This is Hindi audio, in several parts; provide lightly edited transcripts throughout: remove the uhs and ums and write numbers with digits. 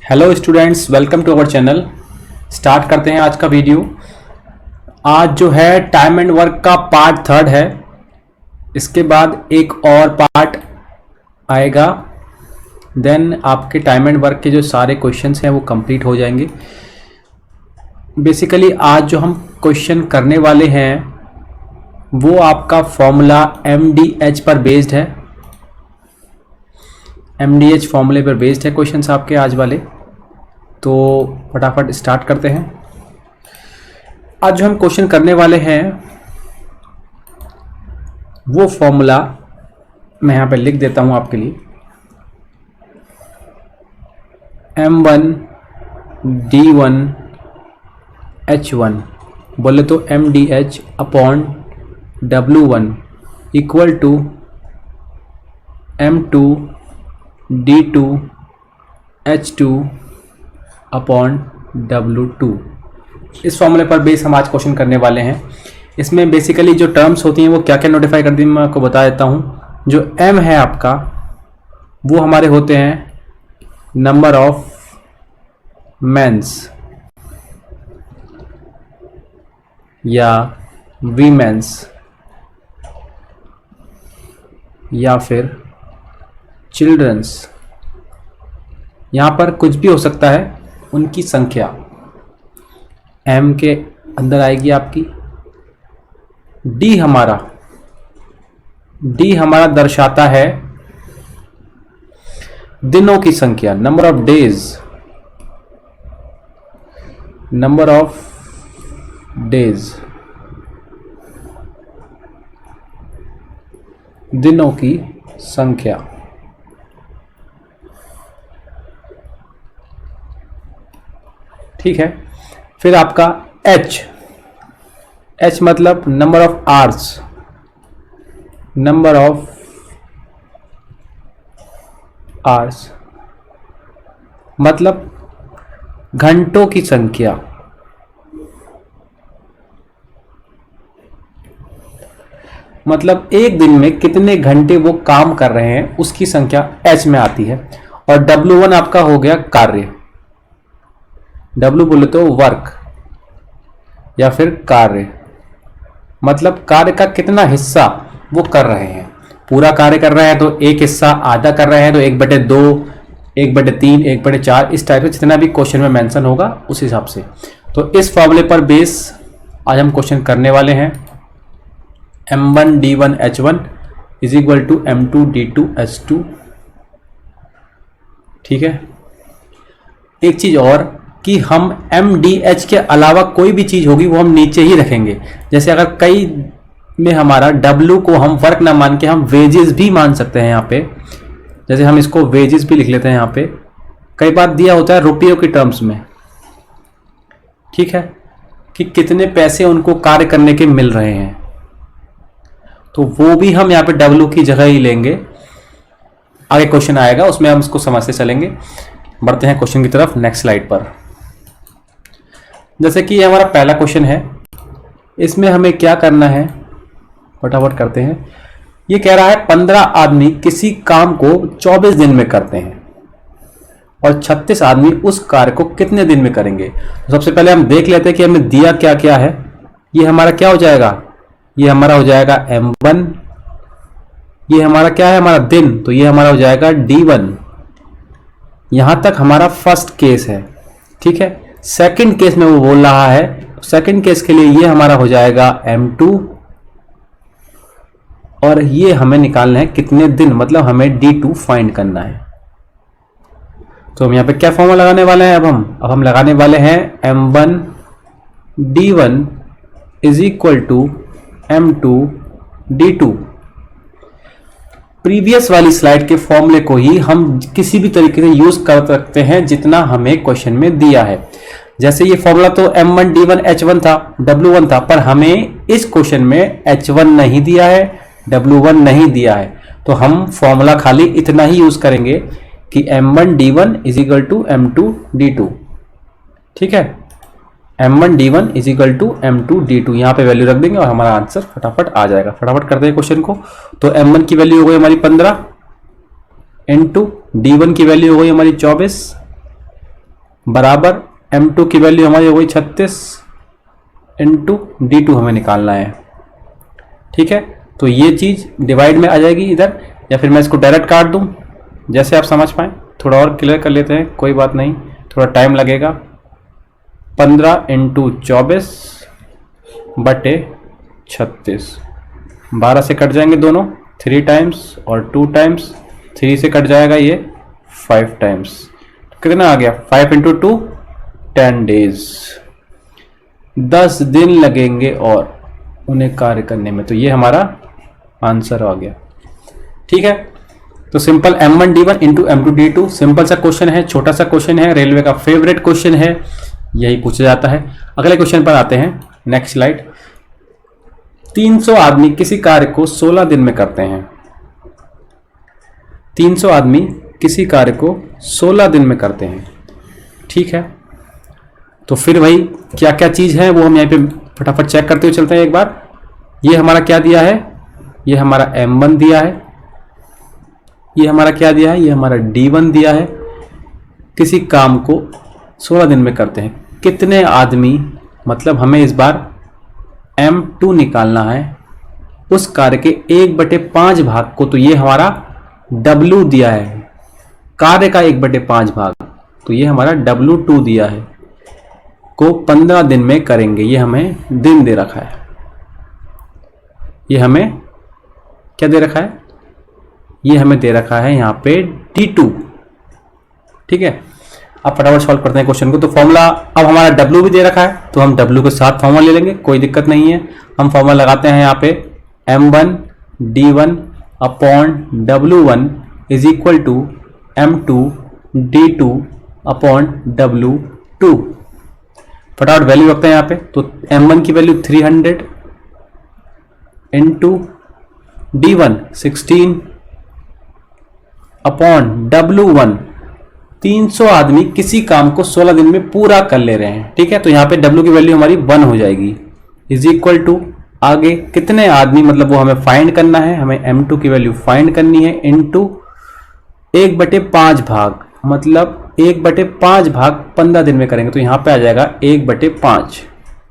Hello students, welcome to our channel. Start करते हैं आज का वीडियो। आज जो है टाइम एंड वर्क का पार्ट थर्ड है। इसके बाद एक और पार्ट आएगा, देन आपके टाइम एंड वर्क के जो सारे क्वेश्चंस हैं वो कंप्लीट हो जाएंगे। बेसिकली आज जो हम क्वेश्चन करने वाले हैं वो आपका फॉर्मूला MDH पर बेस्ड है। MDH फॉर्मूले पर बेस्ड है क्वेश्चंस आपके आज वाले। तो फटाफट स्टार्ट करते हैं। आज जो हम क्वेश्चन करने वाले हैं वो फॉर्मूला मैं यहाँ पे लिख देता हूँ आपके लिए। M1 D1 H1 बोले तो MDH upon W1 equal to M2 D2 H2 upon W2। इस फॉर्मूले पर बेस हम आज क्वेश्चन करने वाले हैं। इसमें बेसिकली जो टर्म्स होती हैं वो क्या क्या नोटिफाई करती हैं मैं आपको बता देता हूँ। जो M है आपका वो हमारे होते हैं नंबर ऑफ मेंस या वीमेंस या फिर चिल्ड्रंस। यहाँ पर कुछ भी हो सकता है, उनकी संख्या M के अंदर आएगी आपकी। D हमारा दर्शाता है दिनों की संख्या, नंबर ऑफ डेज, दिनों की संख्या। ठीक है। फिर आपका H मतलब नंबर ऑफ आवर्स, मतलब घंटों की संख्या। मतलब एक दिन में कितने घंटे वो काम कर रहे हैं उसकी संख्या H में आती है। और W1 आपका हो गया कार्य। W बोले तो वर्क या फिर कार्य, मतलब कार्य का कितना हिस्सा वो कर रहे हैं। पूरा कार्य कर रहे हैं तो एक हिस्सा, आधा कर रहे हैं तो 1/2, 1/3, 1/4, इस टाइप से जितना भी क्वेश्चन में मेंशन होगा उस हिसाब से। तो इस फॉर्मूले पर बेस आज हम क्वेश्चन करने वाले हैं। M1 D1 H1 is equal to M2 D2 H2। ठीक है। एक चीज और कि हम MDH के अलावा कोई भी चीज होगी वो हम नीचे ही रखेंगे। जैसे अगर कई में हमारा W को हम वर्क ना मान के हम वेजेस भी मान सकते हैं यहाँ पे। जैसे हम इसको वेजेस भी लिख लेते हैं यहाँ पे। कई बार दिया होता है रुपयों की टर्म्स में, ठीक है, कि कितने पैसे उनको कार्य करने के मिल रहे हैं, तो वो भी हम यहाँ पे W की जगह ही लेंगे। आगे क्वेश्चन आएगा उसमें हम इसको समझते चलेंगे। बढ़ते हैं क्वेश्चन की तरफ नेक्स्ट स्लाइड पर। जैसे कि ये हमारा पहला क्वेश्चन है, इसमें हमें क्या करना है फटाफट करते हैं। ये कह रहा है 15 आदमी किसी काम को 24 दिन में करते हैं और 36 आदमी उस कार्य को कितने दिन में करेंगे। तो सबसे पहले हम देख लेते हैं कि हमें दिया क्या क्या है। ये हमारा क्या हो जाएगा, ये हमारा हो जाएगा M1। ये हमारा क्या है, हमारा दिन, तो ये हमारा हो जाएगा D1। यहां तक हमारा फर्स्ट केस है। ठीक है। सेकंड केस में वो बोल रहा है, सेकंड केस के लिए ये हमारा हो जाएगा M2 और ये हमें निकालना है कितने दिन, मतलब हमें D2 फाइंड करना है। तो हम यहां पे क्या फॉर्मूला लगाने वाले हैं। अब हम लगाने वाले हैं M1 D1 is equal to M2 D2। Previous वाली स्लाइड के फॉर्मूले को ही हम किसी भी तरीके से यूज कर सकते हैं जितना हमें क्वेश्चन में दिया है। जैसे ये फॉर्मूला तो M1 D1 H1 था, W1 था, पर हमें इस क्वेश्चन में H1 नहीं दिया है, W1 नहीं दिया है, तो हम फॉर्मूला खाली इतना ही यूज करेंगे कि M1 D1 is equal to M2 D2। ठीक है। M1 D1 is equal to M2 D2 यहाँ पे वैल्यू रख देंगे और हमारा आंसर फटाफट आ जाएगा। फटाफट करते हैं क्वेश्चन को। तो M1 की वैल्यू हो गई हमारी 15 इंटू D1 की वैल्यू हो गई हमारी 24 बराबर M2 की वैल्यू हमारी हो गई 36 इंटू D2 हमें निकालना है। ठीक है, तो ये चीज़ डिवाइड में आ जाएगी इधर, या फिर मैं इसको डायरेक्ट काट दूं, जैसे आप समझ पाएँ। थोड़ा और क्लियर कर लेते हैं, कोई बात नहीं, थोड़ा टाइम लगेगा। 15 इंटू 24 बटे 36, 12 से कट जाएंगे दोनों, 3 टाइम्स और 2 टाइम्स, 3 से कट जाएगा ये 5 टाइम्स। कितना आ गया? 5 इंटू 2 10 डेज, 10 दिन लगेंगे और उन्हें कार्य करने में। तो ये हमारा आंसर आ गया। ठीक है, तो simple M1 D1 into M2 D2 simple सा क्वेश्चन है, छोटा सा क्वेश्चन है, रेलवे का फेवरेट क्वेश्चन है, यही पूछा जाता है। अगले क्वेश्चन पर आते हैं, नेक्स्ट स्लाइड। 300 आदमी किसी कार्य को 16 दिन में करते हैं। 300 आदमी किसी कार्य को 16 दिन में करते हैं। ठीक है, तो फिर वही क्या क्या चीज़ है वो हम यहाँ पे फटाफट चेक करते हुए चलते हैं एक बार। ये हमारा क्या दिया है? ये हमारा M1 दिया है। ये हमारा क्या दिया है? ये हमारा D1 दिया है। किसी काम को 16 दिन में करते हैं। कितने आदमी, मतलब हमें इस बार M2 निकालना है, उस कार्य के 1/5 भाग को, तो ये हमारा W दिया है, कार्य का 1/5 भाग, तो ये हमारा W2 दिया है, को 15 दिन में करेंगे। ये हमें दिन दे रखा है। ये हमें क्या दे रखा है? ये हमें दे रखा है यहाँ पे D2। ठीक है, अब फटाफट सॉल्व करते हैं क्वेश्चन को। तो फॉर्मूला, अब हमारा W भी दे रखा है, तो हम W के साथ फॉर्मूला ले लेंगे, कोई दिक्कत नहीं है। हम फॉर्मूला लगाते हैं यहाँ पे M1 D1 upon W1 is equal to M2 D2 upon W2। फटाफट वैल्यू रखते हैं यहाँ पे। तो M1 की value 300 into D1 16 upon W1। 300 आदमी किसी काम को 16 दिन में पूरा कर ले रहे हैं। ठीक है, तो यहाँ पे W की वैल्यू हमारी 1 हो जाएगी, इज इक्वल टू आगे कितने आदमी, मतलब वो हमें फाइंड करना है, हमें M2 की वैल्यू फाइंड करनी है, इंटू 1/5 भाग, मतलब 1/5 भाग 15 दिन में करेंगे, तो यहाँ पे आ जाएगा 1/5।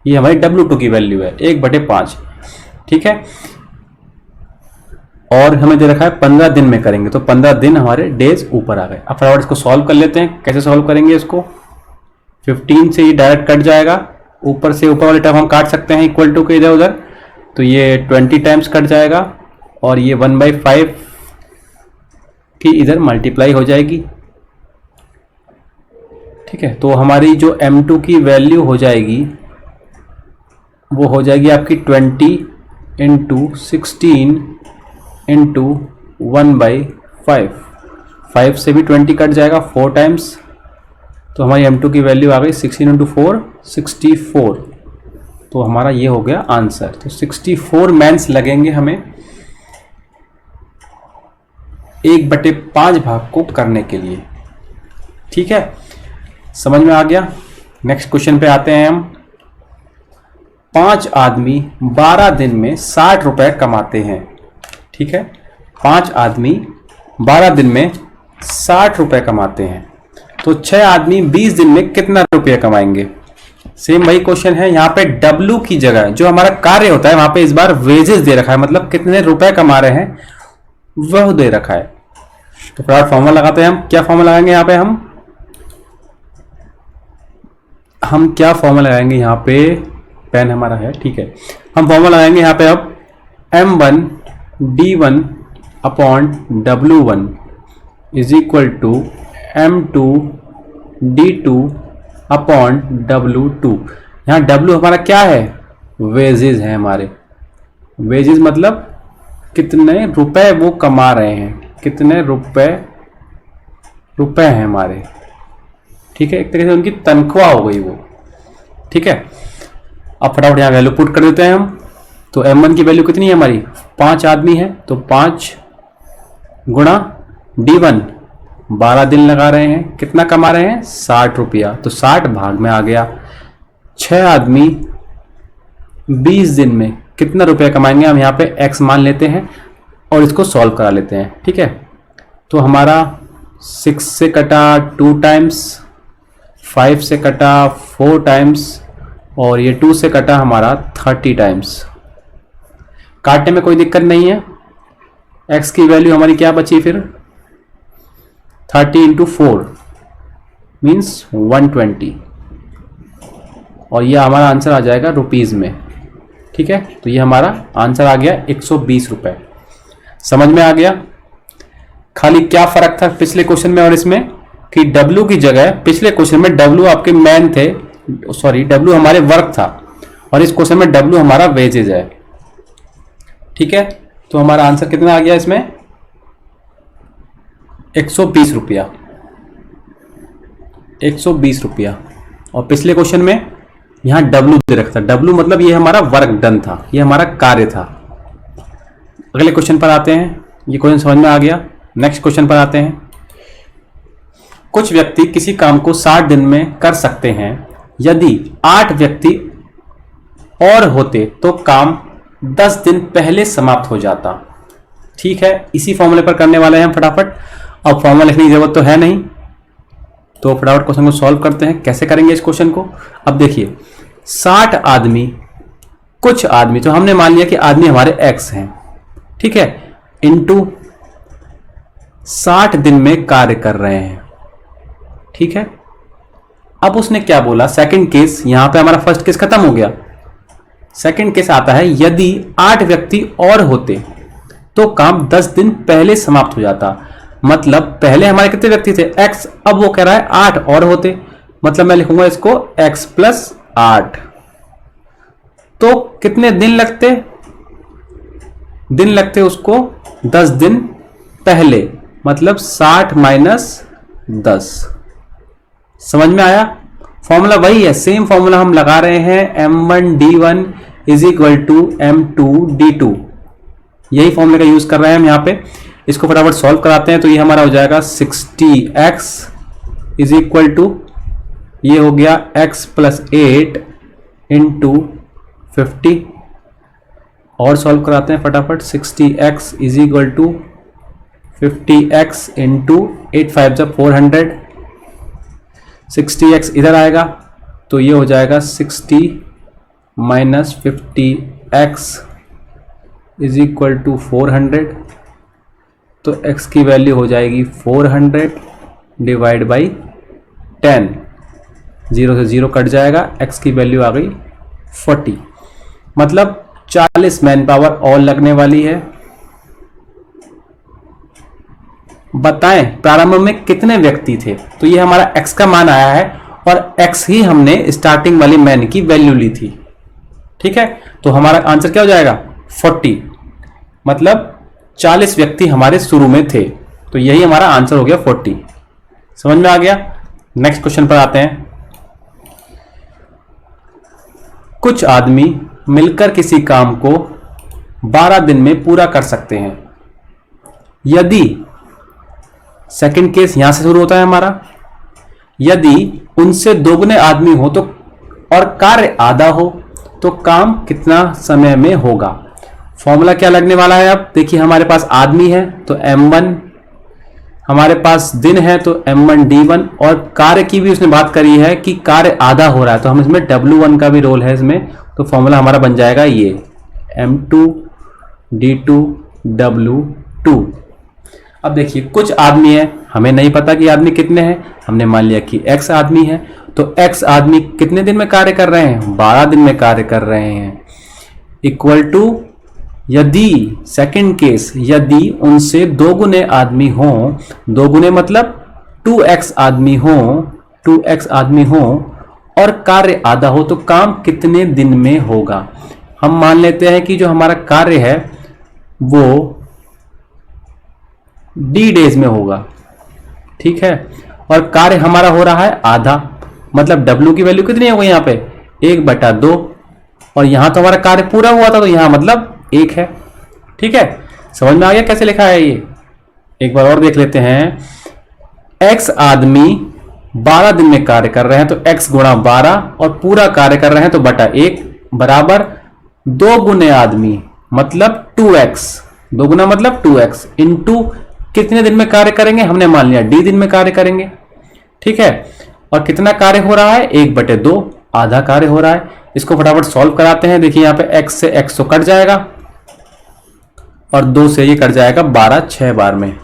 ये हमारी W2 की वैल्यू है 1/5। ठीक है, और हमें दे रखा है 15 दिन में करेंगे, तो 15 दिन हमारे डेज ऊपर आ गए। अब फटाफट इसको सॉल्व कर लेते हैं। कैसे सॉल्व करेंगे इसको? 15 से ये डायरेक्ट कट जाएगा, ऊपर से ऊपर वाले टर्म हम काट सकते हैं इक्वल टू के इधर उधर, तो ये 20 टाइम्स कट जाएगा, और ये 1/5 की इधर मल्टीप्लाई हो जाएगी। ठीक है, तो हमारी जो M2 की वैल्यू हो जाएगी वो हो जाएगी आपकी 20 इंटू 16 इंटू 1/5। 5 से भी 20 कट जाएगा 4 टाइम्स, तो हमारी M2 की वैल्यू आ गई 16 इंटू 4 64। तो हमारा ये हो गया आंसर। तो 64 मैन्स लगेंगे हमें 1/5 भाग को करने के लिए। ठीक है, समझ में आ गया। नेक्स्ट क्वेश्चन पे आते हैं हम। 5 आदमी 12 दिन में 60 रुपए कमाते हैं। ठीक है, 5 आदमी 12 दिन में 60 रुपए कमाते हैं, तो 6 आदमी 20 दिन में कितना रुपया कमाएंगे? सेम वही क्वेश्चन है। यहाँ पे W की जगह जो हमारा कार्य होता है वहां पे इस बार वेजेस दे रखा है, मतलब कितने रुपए कमा रहे हैं वह दे रखा है। तो फटाफट फॉर्मूला लगाते हैं हम। क्या फॉर्मूला लगाएंगे यहाँ पे? हम क्या फॉर्मूला लगाएंगे यहाँ पे? पेन हमारा है, ठीक है। हम फॉर्मूला लगाएंगे यहाँ पे अब M1 D1 upon W1 is equal to M2 D2 upon W2। यहाँ W हमारा क्या है? वेजेस है हमारे। वेजेस मतलब कितने रुपए वो कमा रहे हैं, कितने रुपए हैं हमारे। ठीक है, एक तरीके से उनकी तनख्वाह हो गई वो। ठीक है, अब फटाफट यहाँ वैल्यू पुट कर देते हैं हम। तो M1 की वैल्यू कितनी है हमारी? 5 आदमी है, तो 5 गुणा D1 12 दिन लगा रहे हैं, कितना कमा रहे हैं? 60 रुपया, तो 60 भाग में आ गया। 6 आदमी 20 दिन में कितना रुपया कमाएंगे? हम यहाँ पे x मान लेते हैं और इसको सॉल्व करा लेते हैं। ठीक है, तो हमारा 6 से कटा 2 टाइम्स, 5 से कटा 4 टाइम्स और ये 2 से कटा हमारा 30 टाइम्स। काटने में कोई दिक्कत नहीं है। x की वैल्यू हमारी क्या बची फिर, 30 इंटू 4 मीन्स 120 और ये हमारा आंसर आ जाएगा रुपीज़ में। ठीक है, तो ये हमारा आंसर आ गया 120 रुपये। समझ में आ गया। खाली क्या फर्क था पिछले क्वेश्चन में और इसमें कि W की जगह पिछले क्वेश्चन में W आपके मैन थे, सॉरी W हमारे वर्क था और इस क्वेश्चन में W हमारा वेजेज है। ठीक है, तो हमारा आंसर कितना आ गया इसमें, 120 रुपया, 120 रुपया। और पिछले क्वेश्चन में यहां W दे रखा था, W मतलब ये हमारा वर्क डन था, ये हमारा कार्य था। अगले क्वेश्चन पर आते हैं। ये क्वेश्चन समझ में आ गया। नेक्स्ट क्वेश्चन पर आते हैं। कुछ व्यक्ति किसी काम को 60 दिन में कर सकते हैं। यदि 8 व्यक्ति और होते तो काम 10 दिन पहले समाप्त हो जाता। ठीक है, इसी फॉर्मूले पर करने वाले हैं हम फटाफट। अब फॉर्मूला लिखने की जरूरत तो है नहीं, तो फटाफट क्वेश्चन को सॉल्व करते हैं। कैसे करेंगे इस क्वेश्चन को, अब देखिए 60 आदमी, कुछ आदमी, तो हमने मान लिया कि आदमी हमारे x हैं, ठीक है, इनटू 60 दिन में कार्य कर रहे हैं। ठीक है, अब उसने क्या बोला, सेकंड केस, यहां पे हमारा फर्स्ट केस खत्म हो गया। सेकंड केस आता है, यदि 8 व्यक्ति और होते तो काम 10 दिन पहले समाप्त हो जाता। मतलब पहले हमारे कितने व्यक्ति थे, x, अब वो कह रहा है 8 और होते, मतलब मैं लिखूंगा इसको x प्लस 8। तो कितने दिन लगते, दिन लगते उसको 10 दिन पहले, मतलब 60 माइनस 10। समझ में आया। फॉर्मूला वही है, सेम फॉर्मूला हम लगा रहे हैं, m1d1 is equal to m2d2। यही फॉर्मूले का यूज कर रहे हैं हम यहाँ पे। इसको फटाफट सॉल्व कराते हैं। तो ये हमारा हो जाएगा 60x इज इक्वल टू, ये हो गया x प्लस 8 इंटू 50। और सॉल्व कराते हैं फटाफट। 60x is equal to 50x into 8 5 जब 400। 60x इधर आएगा तो ये हो जाएगा 60 minus 50x is equal to 400। तो x की वैल्यू हो जाएगी 400 डिवाइड बाई 10। 0 से 0 कट जाएगा, x की वैल्यू आ गई 40। मतलब 40 मैन पावर और लगने वाली है। बताएं प्रारंभ में कितने व्यक्ति थे। तो ये हमारा x का मान आया है और x ही हमने स्टार्टिंग वाली मैन की वैल्यू ली थी। ठीक है, तो हमारा आंसर क्या हो जाएगा 40, मतलब 40 व्यक्ति हमारे शुरू में थे। तो यही हमारा आंसर हो गया 40। समझ में आ गया। नेक्स्ट क्वेश्चन पर आते हैं। कुछ आदमी मिलकर किसी काम को 12 दिन में पूरा कर सकते हैं। यदि, सेकंड केस यहां से शुरू होता है हमारा, यदि उनसे दोगुने आदमी हो तो और कार्य आधा हो तो काम कितना समय में होगा। फॉर्मूला क्या लगने वाला है। अब देखिए हमारे पास आदमी है तो m1, हमारे पास दिन है तो m1d1, और कार्य की भी उसने बात करी है कि कार्य आधा हो रहा है, तो हम इसमें w1 का भी रोल है इसमें। तो फॉर्मूला हमारा बन जाएगा ये m2d2 w2। अब देखिए कुछ आदमी है, हमें नहीं पता कि आदमी कितने हैं, हमने मान लिया कि x आदमी है। तो x आदमी कितने दिन में कार्य कर रहे हैं, 12 दिन में कार्य कर रहे हैं। इक्वल टू, यदि सेकंड केस, यदि उनसे दोगुने आदमी हो, दोगुने मतलब 2x आदमी हो, 2x आदमी हो और कार्य आधा हो तो काम कितने दिन में होगा। हम मान लेते हैं कि जो हमारा कार्य है वो d डेज में होगा। ठीक है, और कार्य हमारा हो रहा है आधा, मतलब w की वैल्यू कितनी होगी यहाँ पे 1/2, और यहां तो हमारा कार्य पूरा हुआ था तो यहां मतलब 1 है। ठीक है, समझ में आ गया कैसे लिखा है ये। एक बार और देख लेते हैं। x आदमी 12 दिन में कार्य कर रहे हैं तो x गुणा 12, और पूरा कार्य कर रहे हैं तो बटा 1 बराबर 2 गुने आदमी मतलब 2x, 2 गुना मतलब 2x इंटू कितने दिन में कार्य करेंगे, हमने मान लिया d दिन में कार्य करेंगे। ठीक है, और कितना कार्य हो रहा है, 1/2, आधा कार्य हो रहा है। इसको फटाफट सॉल्व कराते हैं। देखिए यहाँ पे x से x तो कट जाएगा और 2 से ये कट जाएगा 12, 6 बार में।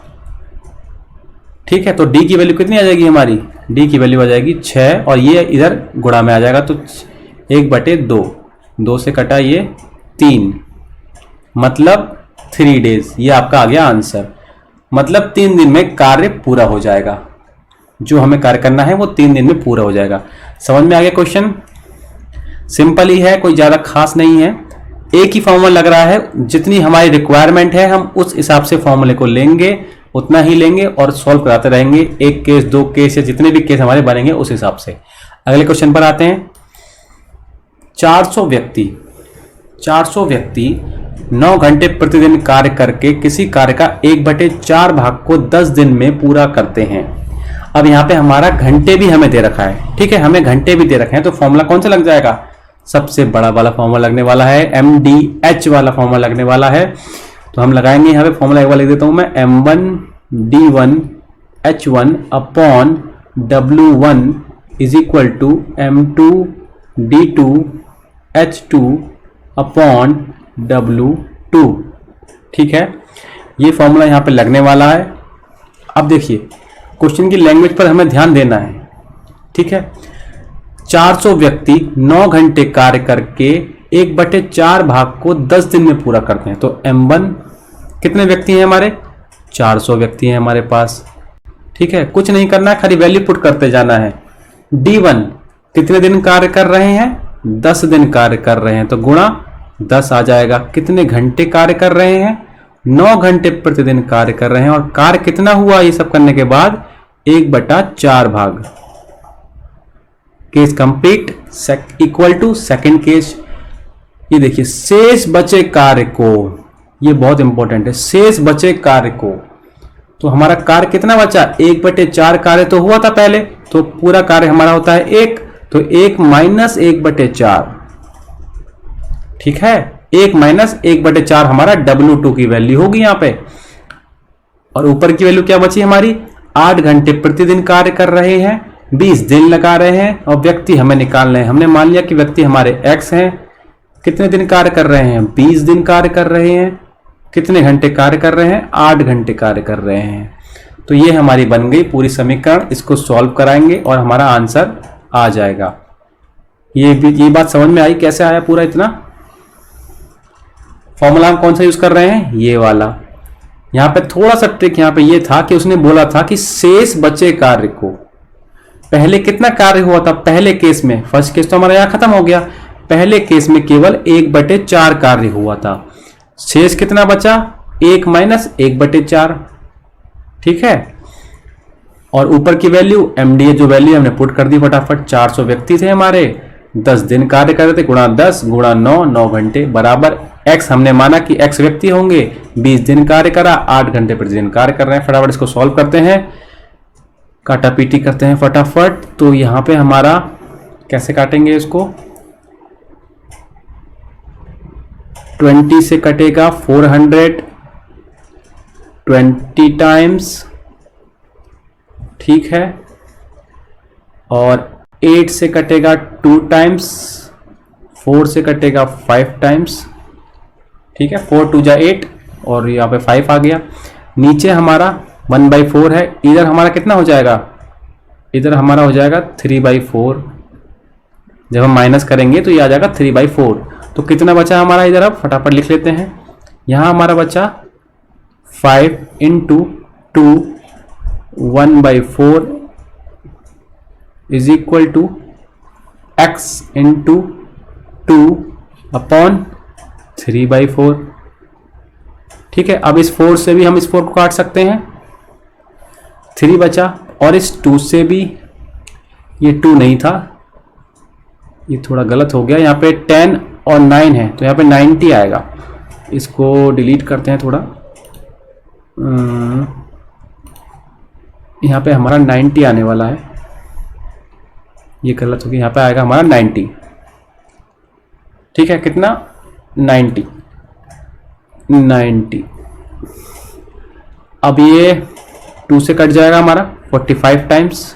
ठीक है, तो d की वैल्यू कितनी आ जाएगी हमारी, d की वैल्यू आ जाएगी 6 और ये इधर गुणा में आ जाएगा तो 1/2, 2 से कटा ये 3, मतलब 3 डेज। ये आपका आ गया आंसर। मतलब 3 दिन में कार्य पूरा हो जाएगा। जो हमें कार्य करना है वो 3 दिन में पूरा हो जाएगा। समझ में आ गया क्वेश्चन? सिंपल ही है, कोई ज्यादा खास नहीं है। एक ही फॉर्मूला लग रहा है, जितनी हमारी रिक्वायरमेंट है हम उस हिसाब से फॉर्मूले को लेंगे, उतना ही लेंगे और सॉल्व कराते रहेंगे। 1 केस 2 केस या जितने भी केस हमारे बनेंगे उस हिसाब से। अगले क्वेश्चन पर आते हैं। 400 व्यक्ति 9 घंटे प्रतिदिन कार्य करके किसी कार्य का 1/4 भाग को 10 दिन में पूरा करते हैं। अब यहाँ पे हमारा घंटे भी हमें दे रखा है। ठीक है, हमें घंटे भी दे रखे हैं, तो फॉर्मूला कौन सा लग जाएगा, सबसे बड़ा वाला फॉर्मूला लगने वाला है, MDH वाला फॉर्मूला लगने वाला है। तो हम लगाएंगे यहाँ पे फॉर्मूला एक बार लिख देता हूं मैं, M1D1H1 upon W1 is equal to M2D2H2 upon W2। ठीक है, ये फॉर्मूला यहाँ पे लगने वाला है। अब देखिए क्वेश्चन की लैंग्वेज पर हमें ध्यान देना है। ठीक है, 400 व्यक्ति 9 घंटे कार्य करके 1/4 भाग को 10 दिन में पूरा करते हैं। तो M1 कितने व्यक्ति हैं हमारे, 400 व्यक्ति हैं हमारे पास। ठीक है, कुछ नहीं करना है, खाली वैल्यू पुट करते जाना है। D1 कितने दिन कार्य कर रहे हैं, 10 दिन कार्य कर रहे हैं, तो गुणा 10 आ जाएगा। कितने घंटे कार्य कर रहे हैं, 9 घंटे प्रतिदिन कार्य कर रहे हैं और कार्य कितना हुआ ये सब करने के बाद, 1/4 भाग। Case complete equal to second case. ये देखिए शेष बचे कार्य को, ये बहुत इंपॉर्टेंट है, शेष बचे कार्य को। तो हमारा कार्य कितना बचा, 1/4 कार्य तो हुआ था पहले, तो पूरा कार्य हमारा होता है 1, तो 1 माइनस 1/4। ठीक है, 1 माइनस 1/4 हमारा W2 की वैल्यू होगी यहाँ पे। और ऊपर की वैल्यू क्या बची हमारी, 8 घंटे प्रतिदिन कार्य कर रहे हैं, 20 दिन लगा रहे हैं और व्यक्ति हमें निकालने हैं। हमने मान लिया कि व्यक्ति हमारे X हैं, कितने दिन कार्य कर रहे हैं, 20 दिन कार्य कर रहे हैं। कितने घंटे कार्य कर रहे हैं, 8 घंटे कार्य कर रहे हैं। तो ये हमारी बन गई पूरी समीकरण। इसको सॉल्व कराएंगे और हमारा आंसर आ जाएगा। ये बात समझ में आई कैसे आया पूरा इतना। फॉर्मूला हम कौन सा यूज कर रहे हैं, ये वाला। यहाँ पे थोड़ा सा ट्रिक यहाँ पे ये था कि उसने बोला था कि शेष बचे कार्य को, पहले कितना कार्य हुआ था पहले केस में, फर्स्ट केस तो हमारा यहाँ खत्म हो गया, पहले केस में केवल 1/4 कार्य हुआ था। शेष कितना बचा, 1 माइनस 1/4। ठीक है, और ऊपर की वैल्यू MDA जो वैल्यू हमने पुट कर दी फटाफट। 400 व्यक्ति थे हमारे, 10 दिन कार्य कर रहे थे, गुणा 10 गुणा 9, 9 घंटे बराबर X हमने माना कि X व्यक्ति होंगे, 20 दिन कार्य करा, 8 घंटे प्रतिदिन कार्य कर रहे हैं। फटाफट इसको सॉल्व करते हैं, काटा पीटी करते हैं फटाफट। तो यहां पे हमारा कैसे काटेंगे इसको, 20 से कटेगा 400, 20 टाइम्स। ठीक है, और 8 से कटेगा 2 टाइम्स, 4 से कटेगा 5 टाइम्स। ठीक है, 4 2 जा 8 और यहाँ पे 5 आ गया। नीचे हमारा 1/4 है, इधर हमारा कितना हो जाएगा, इधर हमारा हो जाएगा 3/4। जब हम माइनस करेंगे तो ये आ जाएगा 3/4। तो कितना बचा हमारा इधर, अब फटाफट लिख लेते हैं। यहाँ हमारा बचा 5 × 2 1/4 is equal to X × 2 upon 3/4। ठीक है, अब इस 4 से भी हम इस 4 को काट सकते हैं, 3 बचा, और इस 2 से भी, ये 2 नहीं था, ये थोड़ा गलत हो गया, यहाँ पे 10 और 9 है तो यहाँ पे 90 आएगा। इसको डिलीट करते हैं थोड़ा, यहाँ पे हमारा 90 आने वाला है, ये गलत हो गया, यहाँ पे आएगा हमारा 90। ठीक है, कितना, 90। अब ये 2 से कट जाएगा हमारा 45 टाइम्स,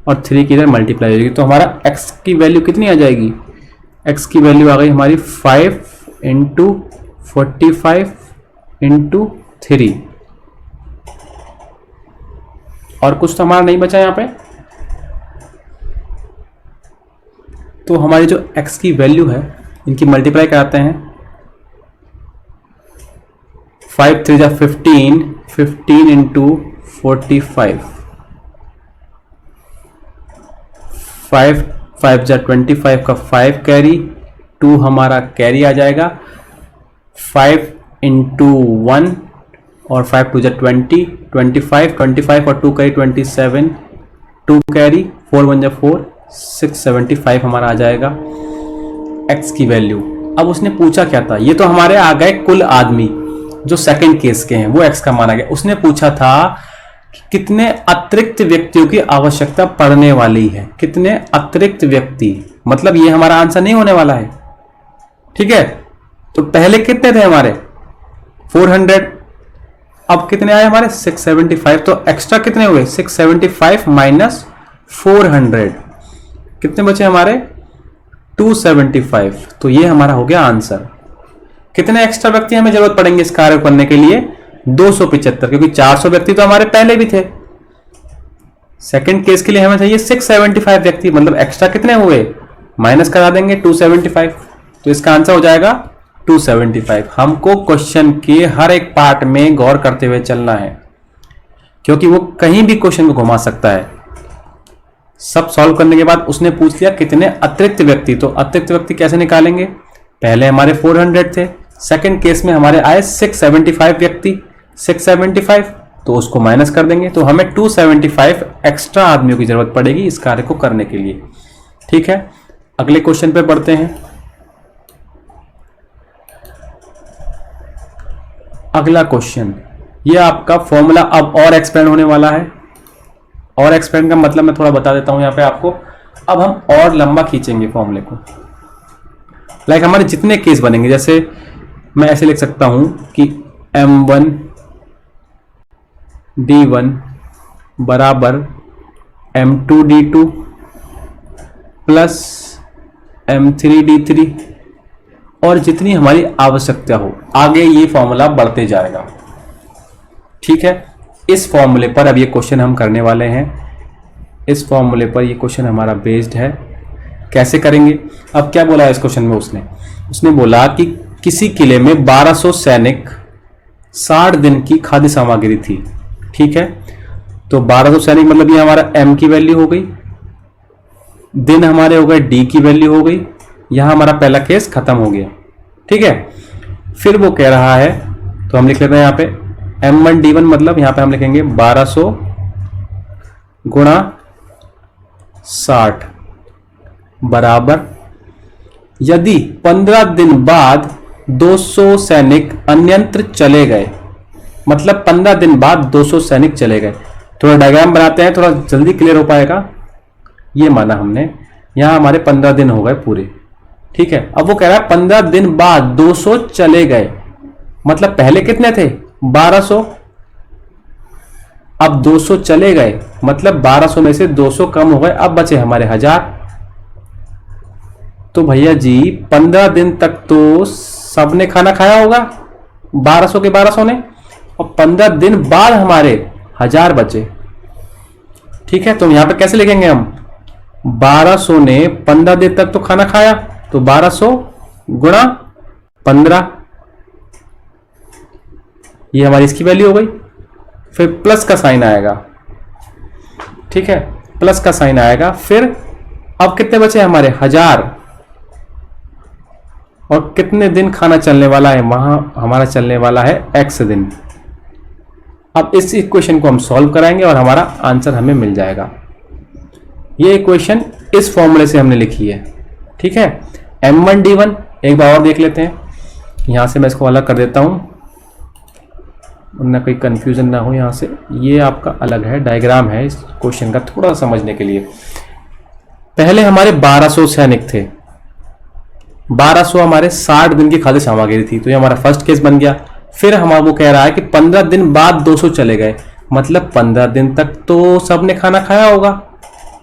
और 3 की इधर मल्टीप्लाई हो जाएगी, तो हमारा x की वैल्यू कितनी आ जाएगी, x की वैल्यू आ गई हमारी 5 इंटू 45 इंटू 3। और कुछ तो हमारा नहीं बचा यहाँ पे, तो हमारी जो x की वैल्यू है इनकी मल्टीप्लाई कराते हैं। 5 3 जा 15, 15 इंटू 45, 5 5 जा 25 का 5 कैरी, 2 हमारा कैरी आ जाएगा, 5 इंटू 1 और 5 2 जा 20, 25 25 और 2 कैरी 27, 2 कैरी, 4 1 जा 4, 675 हमारा आ जाएगा x की वैल्यू। अब उसने पूछा क्या था, ये तो हमारे आ गए कुल आदमी जो सेकंड केस के हैं, वो x का माना गया। उसने पूछा था कि कितने अतिरिक्त व्यक्तियों की आवश्यकता पड़ने वाली है, कितने अतिरिक्त व्यक्ति, मतलब ये हमारा आंसर नहीं होने वाला है, ठीक है। तो पहले कितने थे हमारे 400, अब कितने आए हमारे 675, तो एक्स्ट्रा कितने हुए 675 माइनस 400, कितने बचे हमारे 275, तो ये हमारा हो गया आंसर। कितने एक्स्ट्रा व्यक्ति हमें जरूरत पड़ेंगे इस कार्य करने के लिए, 275, क्योंकि 400 व्यक्ति तो हमारे पहले भी थे। सेकंड केस के लिए हमें चाहिए 675 व्यक्ति, मतलब एक्स्ट्रा कितने हुए, माइनस करा देंगे 275, तो इसका आंसर हो जाएगा 275। हमको क्वेश्चन के हर एक पार्ट में गौर करते हुए चलना है, क्योंकि वो कहीं भी क्वेश्चन को घुमा सकता है। सब सॉल्व करने के बाद उसने पूछ लिया कितने अतिरिक्त व्यक्ति, तो अतिरिक्त व्यक्ति कैसे निकालेंगे, पहले हमारे 400 थे, सेकंड केस में हमारे आए 675 व्यक्ति, 675 तो उसको माइनस कर देंगे, तो हमें 275 एक्स्ट्रा आदमियों की जरूरत पड़ेगी इस कार्य को करने के लिए, ठीक है। अगले क्वेश्चन पे बढ़ते हैं। अगला क्वेश्चन, ये आपका फॉर्मूला अब और एक्सपेंड होने वाला है। और एक्सपेंड का मतलब मैं थोड़ा बता देता हूं यहाँ पे आपको। अब हम और लंबा खींचेंगे फॉर्मूले को, लाइक हमारे जितने केस बनेंगे, जैसे मैं ऐसे लिख सकता हूं कि m1 d1 बराबर m2 d2 plus m3 d3, और जितनी हमारी आवश्यकता हो, आगे ये फॉर्मूला बढ़ते जाएगा, ठीक है। इस फॉर्मूले पर अब ये क्वेश्चन हम करने वाले हैं, इस फॉर्मूले पर ये क्वेश्चन हमारा बेस्ड है। कैसे करेंगे, अब क्या बोला है इस क्वेश्चन में, उसने बोला कि किसी किले में 1200 सैनिक 60 दिन की खाद्य सामग्री थी, ठीक है। तो 1200 सैनिक मतलब ये हमारा m की वैल्यू हो गई, दिन हमारे हो गए d की वैल्यू हो गई, यहां हमारा पहला केस खत्म हो गया, ठीक है। फिर वो कह रहा है, तो हम लिख लेते हैं यहाँ पे m1 d1 मतलब यहां पे हम लिखेंगे 1200 गुणा 60 बराबर, यदि 15 दिन बाद 200 सैनिक अन्यंत्र चले गए, मतलब 15 दिन बाद 200 सैनिक चले गए। थोड़ा डायग्राम बनाते हैं, थोड़ा जल्दी क्लियर हो पाएगा। ये माना हमने, यहां हमारे 15 दिन हो गए पूरे, ठीक है। अब वो कह रहा है 15 दिन बाद 200 चले गए, मतलब पहले कितने थे 1200, अब 200 चले गए, मतलब 1200 में से 200 कम हो गए, अब बचे हमारे 1000। तो भैया जी 15 दिन तक तो सबने खाना खाया होगा 1200 के 1200 ने, और 15 दिन बाद हमारे 1000 बचे, ठीक है। तो यहां पे कैसे लिखेंगे हम, 1200 ने 15 दिन तक तो खाना खाया, तो 1200 गुणा 15, ये हमारी इसकी वैल्यू हो गई। फिर प्लस का साइन आएगा, ठीक है, प्लस का साइन आएगा। फिर अब कितने बचे हमारे 1000, और कितने दिन खाना चलने वाला है, वहां हमारा चलने वाला है x दिन। अब इस इक्वेशन को हम सॉल्व कराएंगे और हमारा आंसर हमें मिल जाएगा। ये इक्वेशन इस फॉर्मूले से हमने लिखी है, ठीक है। m1 d1 एक बार और देख लेते हैं, यहां से मैं इसको अलग कर देता हूं ना, कोई कंफ्यूजन ना हो। यहां से ये आपका अलग है, डायग्राम है इस क्वेश्चन का, थोड़ा समझने के लिए। पहले हमारे 1200 सैनिक थे, 1200 हमारे 60 दिन की खाद्य सामग्री थी, तो ये हमारा फर्स्ट केस बन गया। फिर हमारा वो कह रहा है कि 15 दिन बाद 200 चले गए, मतलब 15 दिन तक तो सबने खाना खाया होगा,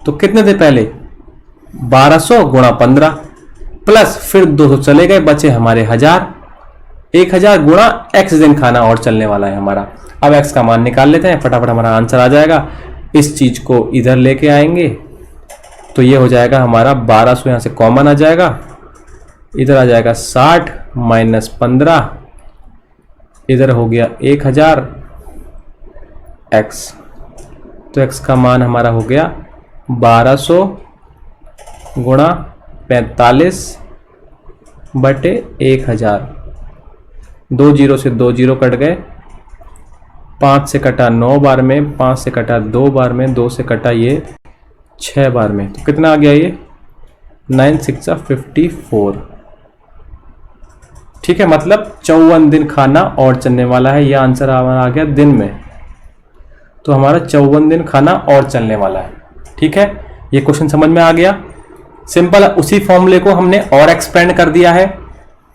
तो कितने थे पहले 1200 गुणा 15 प्लस फिर 200 चले गए, बचे हमारे 1000। 1000 गुणा x दिन खाना और चलने वाला है हमारा। अब x का मान निकाल लेते हैं, फटाफट हमारा आंसर आ जाएगा। इस चीज को इधर लेके आएंगे तो ये हो जाएगा हमारा 1200, यहां से कॉमन आ जाएगा, इधर आ जाएगा 60 माइनस 15, इधर हो गया 1000 x। तो x का मान हमारा हो गया 1200 गुणा 45 बटे 1000। 2 जीरो से 2 जीरो कट गए, 5 से कटा 9 बार में, 5 से कटा 2 बार में, 2 से कटा ये 6 बार में, तो कितना आ गया ये 9 6 54। ठीक है, मतलब 54 दिन खाना और चलने वाला है। यह आंसर हमारा आ गया दिन में, तो हमारा 54 दिन खाना और चलने वाला है। ठीक है, ये क्वेश्चन समझ में आ गया। सिंपल, उसी फॉर्मूले को हमने और एक्सपेंड कर दिया है।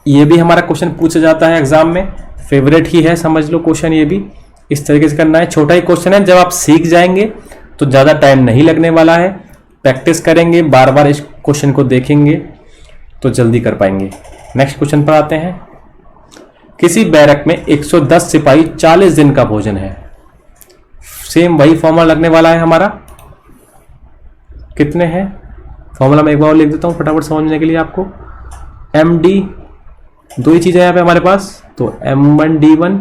ये भी हमारा क्वेश्चन पूछा जाता है एग्जाम में, फेवरेट ही है, समझ लो क्वेश्चन। ये भी इस तरीके से करना है, छोटा ही क्वेश्चन है। जब आप सीख जाएंगे तो ज़्यादा टाइम नहीं लगने वाला है, प्रैक्टिस करेंगे, बार बार इस क्वेश्चन को देखेंगे तो जल्दी कर पाएंगे। नेक्स्ट क्वेश्चन पर आते हैं। किसी बैरक में 110 सिपाही 40 दिन का भोजन है। सेम वही फॉर्मूला लगने वाला है हमारा। कितने हैं फॉर्मूला मैं एक बार लिख देता हूं फटाफट समझने के लिए आपको। MD, दो ही चीजें यहां पे हमारे पास, तो M1D1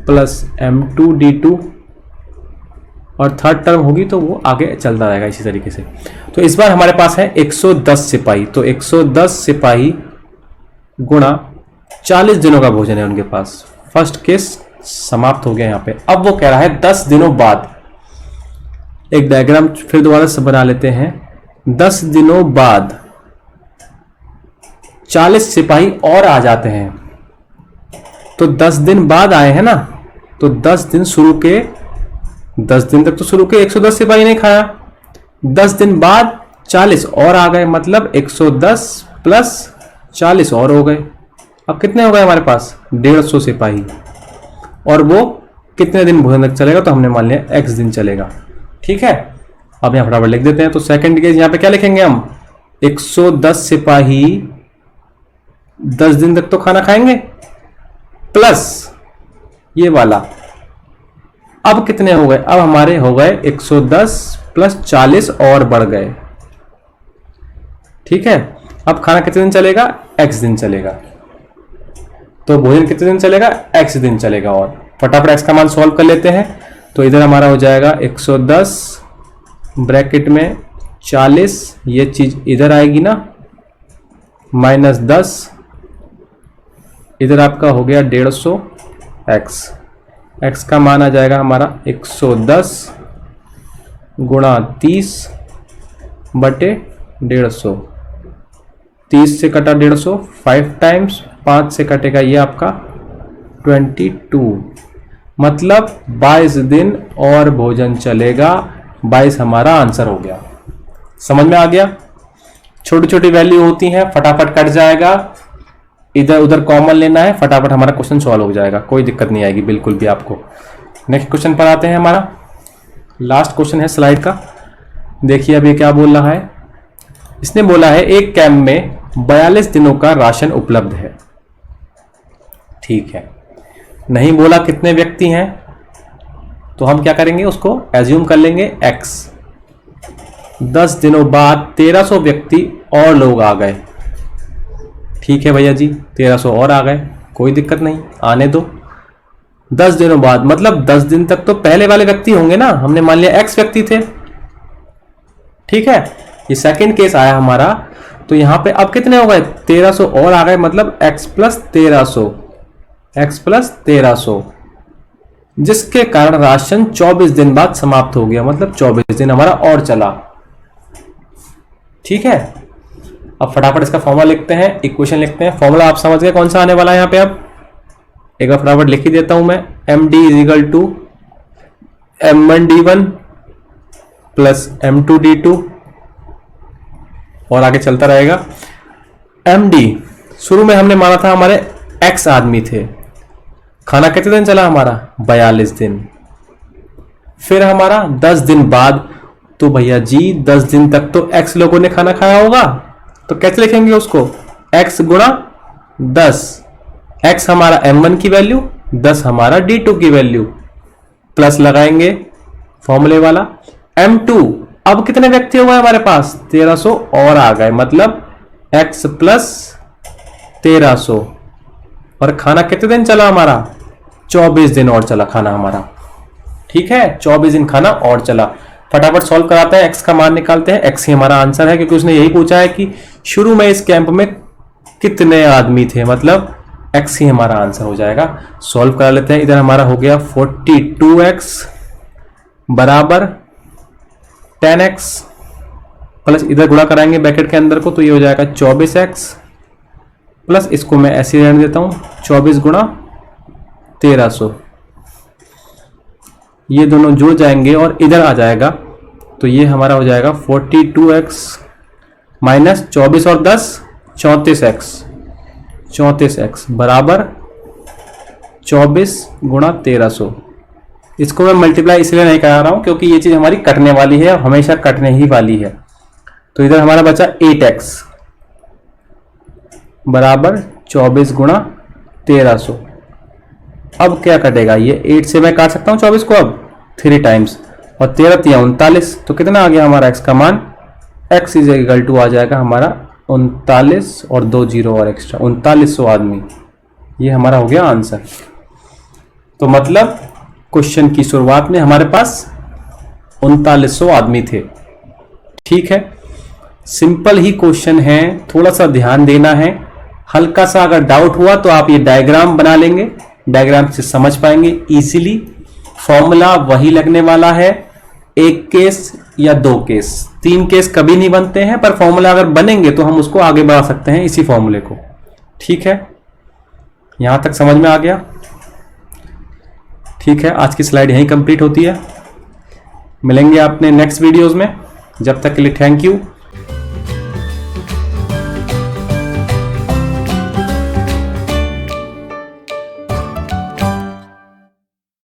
प्लस M2D2 और थर्ड टर्म होगी तो वो आगे चलता रहेगा इसी तरीके से। तो इस बार हमारे पास है 110 सिपाही, तो 110 सिपाही गुणा 40 दिनों का भोजन है उनके पास। फर्स्ट केस समाप्त हो गया यहां पे। अब वो कह रहा है 10 दिनों बाद, एक डायग्राम फिर दोबारा से बना लेते हैं। 10 दिनों बाद 40 सिपाही और आ जाते हैं, तो 10 दिन बाद आए हैं ना, तो 10 दिन शुरू के, 10 दिन तक तो शुरू के 110 सिपाही नहीं खाया, 10 दिन बाद 40 और आ गए, मतलब 110 प्लस 40 और हो गए। अब कितने हो गए हमारे पास 150 सिपाही, और वो कितने दिन भोजन तक चलेगा, तो हमने मान लिया x दिन चलेगा। ठीक है, अब यहां फटाफट लिख देते हैं। तो सेकंड केस यहां पे क्या लिखेंगे हम, 110 सिपाही 10 दिन तक तो खाना खाएंगे, प्लस ये वाला। अब कितने हो गए, अब हमारे हो गए 110 प्लस 40 और बढ़ गए। ठीक है, अब खाना कितने दिन चलेगा, x दिन चलेगा। तो भोजन कितने दिन चलेगा, x दिन चलेगा। और फटाफट x का मान सॉल्व कर लेते हैं। तो इधर हमारा हो जाएगा 110 ब्रैकेट में 40, ये चीज इधर आएगी ना, माइनस 10, इधर आपका हो गया 150 x का मान आ जाएगा हमारा 110 गुणा 30 बटे 150। 30 से कटा 150, 5 टाइम्स, 5 से कटेगा ये आपका 22, मतलब 22 दिन और भोजन चलेगा। 22 हमारा आंसर हो गया। समझ में आ गया। छोटी छोटी वैल्यू होती हैं, फटाफट कट जाएगा, इधर उधर कॉमन लेना है, फटाफट हमारा क्वेश्चन सॉल्व हो जाएगा, कोई दिक्कत नहीं आएगी बिल्कुल भी आपको। नेक्स्ट क्वेश्चन पर आते हैं। हमारा लास्ट क्वेश्चन है स्लाइड का। देखिए अब ये क्या बोल रहा है। इसने बोला है एक कैंप में 42 दिनों का राशन उपलब्ध है। ठीक है, नहीं बोला कितने व्यक्ति हैं, तो हम क्या करेंगे, उसको एज्यूम कर लेंगे x। 10 दिनों बाद 1300 व्यक्ति और लोग आ गए। ठीक है भैया जी, 1300 और आ गए, कोई दिक्कत नहीं, आने दो। 10 दिनों बाद मतलब 10 दिन तक तो पहले वाले व्यक्ति होंगे ना, हमने मान लिया x व्यक्ति थे। ठीक है, ये सेकंड केस आया हमारा, तो यहां पे अब कितने हो गए, 1300 और आ गए, मतलब x प्लस 1300, जिसके कारण राशन 24 दिन बाद समाप्त हो गया, मतलब 24 दिन हमारा और चला। ठीक है, अब फटाफट इसका फॉर्मूला लिखते हैं, इक्वेशन लिखते हैं। फॉर्मूला आप समझ गए कौन सा आने वाला है यहाँ पे। अब एक बार फटाफट लिख ही देता हूं मैं। MD is equal to M1D1 plus M2D2 और आगे चलता रहेगा। MD शुरू में हमने माना था हमारे x आदमी थे, खाना कितने दिन चला हमारा 42 दिन। फिर हमारा 10 दिन बाद तो भैया जी 10 दिन तक तो x लोगों ने खाना खाया होगा, तो कैसे लिखेंगे उसको, x गुणा 10, x हमारा m1 की वैल्यू, 10 हमारा d2 की वैल्यू, प्लस लगाएंगे फॉर्मूले वाला m2। अब कितने व्यक्ति हो गए हमारे पास, 1300 और आ गए, मतलब x प्लस 1300। और खाना कितने दिन चला हमारा, 24 दिन और चला खाना हमारा। ठीक है, 24 दिन खाना और चला। फटाफट सॉल्व कराते हैं, x का मान निकालते हैं। x ही हमारा आंसर है, क्योंकि उसने यही पूछा है कि शुरू में इस कैंप में कितने आदमी थे, मतलब x ही हमारा आंसर हो जाएगा। सॉल्व करा लेते हैं। इधर हमारा हो गया 42x बराबर 10x, प्लस इधर गुणा कराएंगे ब्रैकेट के अंदर को, तो ये हो जाएगा 24x, प्लस इसको मैं ऐसे रहने देता हूं, 24 गुणा 1300। ये दोनों जुड़ जाएंगे और इधर आ जाएगा, तो ये हमारा हो जाएगा 42x माइनस 24 और 10 34x बराबर 24 गुणा 1300। इसको मैं मल्टीप्लाई इसलिए नहीं करा रहा हूं क्योंकि ये चीज हमारी कटने वाली है, हमेशा कटने ही वाली है। तो इधर हमारा बचा 8x बराबर 24 गुणा 1300। अब क्या कटेगा, ये 8 से मैं काट सकता हूं 24 को अब 3 टाइम्स, और 13 तिया 39, तो कितना आ गया हमारा x का मान, x इज इक्वल टू आ जाएगा हमारा 39 और 2 जीरो और एक्स्ट्रा 3900 आदमी। ये हमारा हो गया आंसर। तो मतलब क्वेश्चन की शुरुआत में हमारे पास 3900 आदमी थे। ठीक है, सिंपल ही क्वेश्चन है, थोड़ा सा ध्यान देना है। हल्का सा अगर डाउट हुआ तो आप ये डायग्राम बना लेंगे, डायग्राम से समझ पाएंगे इजीली। फॉर्मूला वही लगने वाला है, एक केस या 2 केस, 3 केस कभी नहीं बनते हैं, पर फॉर्मूला अगर बनेंगे तो हम उसको आगे बढ़ा सकते हैं इसी फॉर्मूले को। ठीक है, यहां तक समझ में आ गया। ठीक है, आज की स्लाइड यहीं कंप्लीट होती है। मिलेंगे अपने नेक्स्ट वीडियोस में, जब तक के लिए थैंक यू।